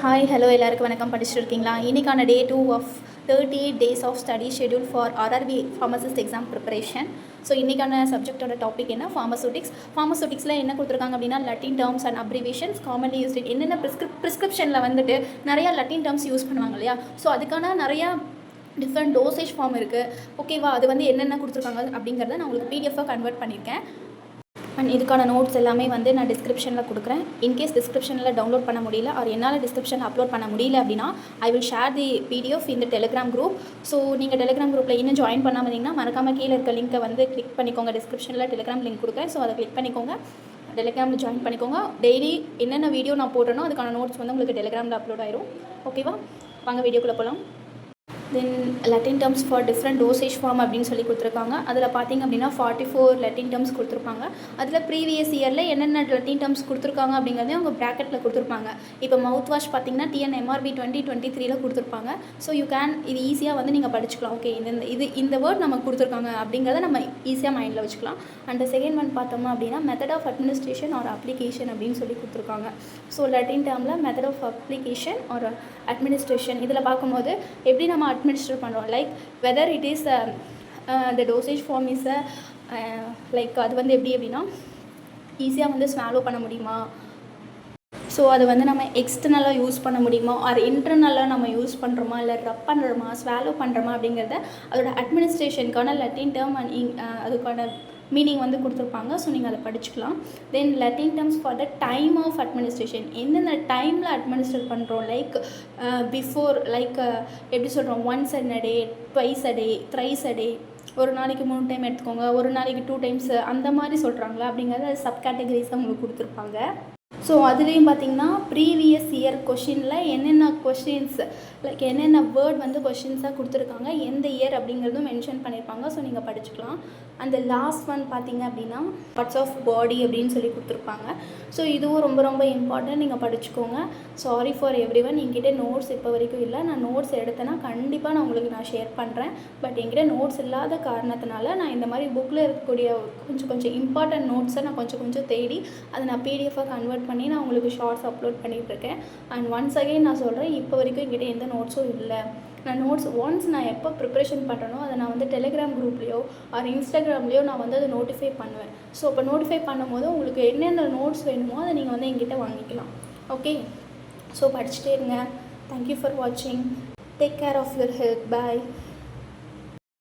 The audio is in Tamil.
ஹாய் ஹலோ எல்லாருக்கும் வணக்கம். படிச்சுட்டு இருக்கீங்களா? இன்றைக்கான day 2 of 38 days of study schedule for RRB pharmacist exam preparation. So இன்றைக்கான சப்ஜெக்டோட டாபிக் என்ன? ஃபார்மசூட்டிக்ஸில் என்ன கொடுத்துருக்காங்க அப்படின்னா Latin terms and abbreviations commonly used என்னென்ன ப்ரிஸ்கிரிப்ஷனில் வந்துட்டு நிறையா லட்டின் டேர்ம்ஸ் யூஸ் பண்ணுவாங்க இல்லையா? ஸோ அதுக்கான நிறையா டிஃப்ரெண்ட் டோசேஜ் ஃபார்ம் இருக்குது. ஓகேவா? அது வந்து என்னென்ன கொடுத்துருக்காங்க அப்படிங்கிறத நான் உங்களுக்கு பிடிஎஃபாக கன்வெர்ட் பண்ணியிருக்கேன். அண்ட் இதுக்கான நோட்ஸ் எல்லாமே வந்து நான் டிஸ்கிரிப்ஷனில் கொடுக்குறேன். இன்கேஸ் டிஸ்கிரிப்ஷனில் டவுன்லோட் பண்ண முடியல ஆர் என்னால் டிஸ்கிரிப்ஷனில் அப்லோட் பண்ண முடியல அப்படின்னா I will share the PDF இந்த டெலிகிராம் குரூப். ஸோ நீங்கள் டெலிகிராம் குரூப்பில் இன்னும் ஜாயின் பண்ணாமல் இருந்தீங்கன்னா மறக்காமல் கீழே இருக்க லிங்க்கை வந்து கிளிக் பண்ணிக்கோங்க. டிஸ்கிரிப்ஷனில் டெலிகிராம் லிங்க் கொடுக்குறேன். ஸோ அதை கிளிக் பண்ணிக்கோங்க, டெலிகிராமில் ஜாயின் பண்ணிக்கோங்க. டெய்லி என்னென்ன வீடியோ நான் போடுறேனோ அதுக்கான நோட்ஸ் வந்து உங்களுக்கு டெலிகிராமில் அப்லோட் ஆயிரும். ஓகேவா? வாங்க வீடியோக்குள்ளே போகலாம். Then Latin terms for different dosage form அப்படின்னு சொல்லி கொடுத்துருக்காங்க. அதில் பார்த்திங்க அப்படின்னா 44 லட்டின் டேர்ம்ஸ் கொடுத்துருப்பாங்க. அதில் ப்ரீவியஸ் இயரில் என்னென்ன லட்டின் டேர்ம்ஸ் கொடுத்துருக்காங்க அப்படிங்கிறதே அவங்க ப்ராக்கெட்டில் கொடுத்துருப்பாங்க. இப்போ மவுத் வாஷ் பார்த்திங்கன்னா TNMRB 2023 கொடுத்துருப்பாங்க. ஸோ யூ கேன் இது ஈஸியாக வந்து நீங்கள் படிச்சுக்கலாம். ஓகே, இந்த வேர்ட் நம்ம கொடுத்துருக்காங்க அப்படிங்கிறத நம்ம ஈஸியாக மைண்டில் வச்சுக்கலாம். அண்ட் செகண்ட் ஒன் பார்த்தோம்னா அப்படின்னா method of administration or application அப்படின்னு சொல்லி கொடுத்துருக்காங்க. ஸோ லட்டின் டேர்மில் method of application or administration இதில் பார்க்கும்போது எப்படி நம்ம அட்மினிஸ்ட்ரேட் பண்ணுறோம், like whether it is the dosage form is like அது வந்து எப்படி அப்படின்னா ஈஸியாக வந்து ஸ்வாலோ பண்ண முடியுமா, ஸோ அது வந்து நம்ம எக்ஸ்டர்னலாக யூஸ் பண்ண முடியுமா ஆர் இன்டர்னலாக நம்ம யூஸ் பண்ணுறோமா இல்லை ரப் பண்ணுறோமா ஸ்வாலோ பண்ணுறோமா அப்படிங்கிறத அதோட அட்மினிஸ்ட்ரேஷனுக்கான லட்டின் டேர்ம் அண்ட் அதுக்கான மீனிங் வந்து கொடுத்துருப்பாங்க. ஸோ நீங்கள் அதை படிச்சுக்கலாம். Then Latin terms for the time of administration எந்தெந்த டைமில் அட்மினிஸ்ட்ரேட் பண்ணுறோம், லைக் பிஃபோர் லைக் எப்படி சொல்கிறோம், once a day, twice a day, thrice a day, ஒரு நாளைக்கு 3 டைம் எடுத்துக்கோங்க, ஒரு நாளைக்கு 2 டைம்ஸ் அந்த மாதிரி சொல்கிறாங்களா அப்படிங்கிறத சப் கேட்டகரிஸாக உங்களுக்கு கொடுத்துருப்பாங்க. ஸோ அதுலேயும் பார்த்திங்கன்னா ப்ரீவியஸ் இயர் கொஷினில் என்னென்ன கொஷின்ஸ் லைக் என்னென்ன வேர்ட் வந்து கொஷின்ஸாக கொடுத்துருக்காங்க, எந்த இயர் அப்படிங்கிறதும் மென்ஷன் பண்ணியிருப்பாங்க. ஸோ நீங்கள் படிச்சுக்கலாம். அந்த லாஸ்ட் ஒன் பார்த்திங்க அப்படின்னா பார்ட்ஸ் ஆஃப் பாடி அப்படின்னு சொல்லி கொடுத்துருப்பாங்க. ஸோ இதுவும் ரொம்ப ரொம்ப இம்பார்ட்டன்ட், நீங்கள் படிச்சுக்கோங்க. சாரி ஃபார் எவ்ரி ஒன், என்கிட்ட நோட்ஸ் இப்போ வரைக்கும் இல்லை. நான் நோட்ஸ் எடுத்தேன்னா கண்டிப்பாக நான் உங்களுக்கு நான் ஷேர் பண்ணுறேன். பட் என்கிட்ட நோட்ஸ் இல்லாத காரணத்தினால நான் இந்த மாதிரி புக்கில் இருக்கக்கூடிய கொஞ்சம் இம்பார்ட்டன்ட் நோட்ஸை நான் கொஞ்சம் தேடி அதை நான் பிடிஎஃபாக கன்வெர்ட் பண்ணி நான் உங்களுக்கு ஷார்ட்ஸ் அப்லோட் பண்ணிகிட்ருக்கேன். அண்ட் ஒன்ஸ் அகைன் நான் சொல்கிறேன், இப்போ வரைக்கும் என்கிட்ட எந்த நோட்ஸும் இல்லை. நான் நோட்ஸ் ஒன்ஸ் நான் எப்போ ப்ரிப்ரேஷன் பண்ணுறனோ அதை நான் வந்து டெலிகிராம் குரூப்லேயோ ஆர் இன்ஸ்டாகிராம்லேயோ நான் வந்து அதை நோட்டிஃபை பண்ணுவேன். ஸோ இப்போ நோட்டிஃபை பண்ணும்போது உங்களுக்கு என்னென்ன நோட்ஸ் வேணுமோ அதை நீங்கள் வந்து என்கிட்ட வாங்கிக்கலாம். ஓகே, ஸோ படிச்சுட்டே இருங்க. தேங்க்யூ ஃபார் வாட்சிங். Take care of your health. Bye.